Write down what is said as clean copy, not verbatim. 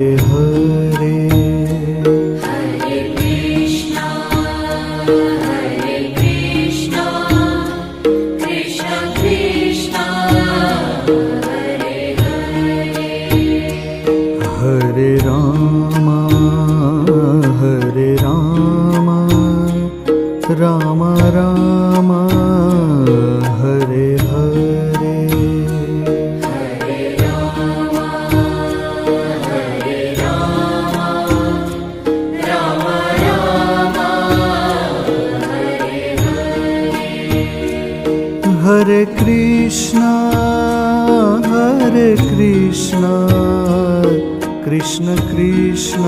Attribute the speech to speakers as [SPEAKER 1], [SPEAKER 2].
[SPEAKER 1] Hare
[SPEAKER 2] Hare Krishna Krishna Krishna Hare Hare
[SPEAKER 1] Hare Rama Ram Ram Hare Hare
[SPEAKER 2] Hare Ram Ram Ram Hare Hare
[SPEAKER 1] Hare Krishna Krishna Krishna